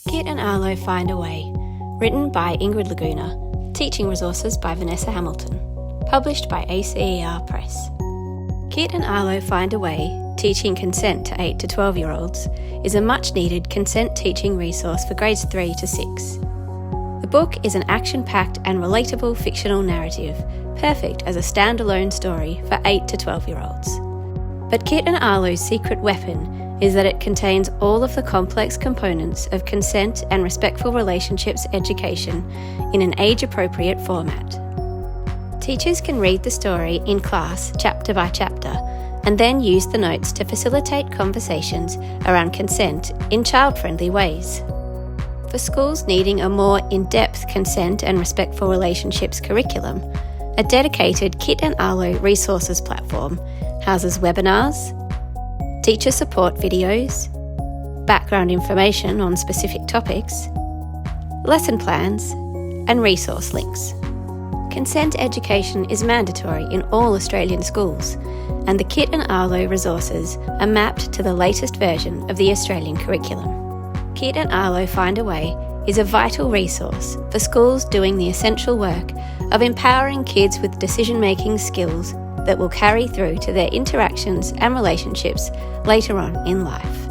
Kit and Arlo Find a Way, written by Ingrid Laguna, teaching resources by Vanessa Hamilton, published by ACER Press. Kit and Arlo Find a Way, teaching consent to 8 to 12-year-olds, is a much-needed consent teaching resource for grades 3 to 6. The book is an action-packed and relatable fictional narrative, perfect as a standalone story for 8 to 12-year-olds. But Kit and Arlo's secret weapon is that it contains all of the complex components of consent and respectful relationships education in an age-appropriate format. Teachers can read the story in class chapter by chapter and then use the notes to facilitate conversations around consent in child-friendly ways. For schools needing a more in-depth consent and respectful relationships curriculum, a dedicated Kit and Arlo resources platform houses webinars, teacher support videos, background information on specific topics, lesson plans, and resource links. Consent education is mandatory in all Australian schools, and the Kit and Arlo resources are mapped to the latest version of the Australian curriculum. Kit and Arlo Find a Way is a vital resource for schools doing the essential work of empowering kids with decision-making skills that will carry through to their interactions and relationships later on in life.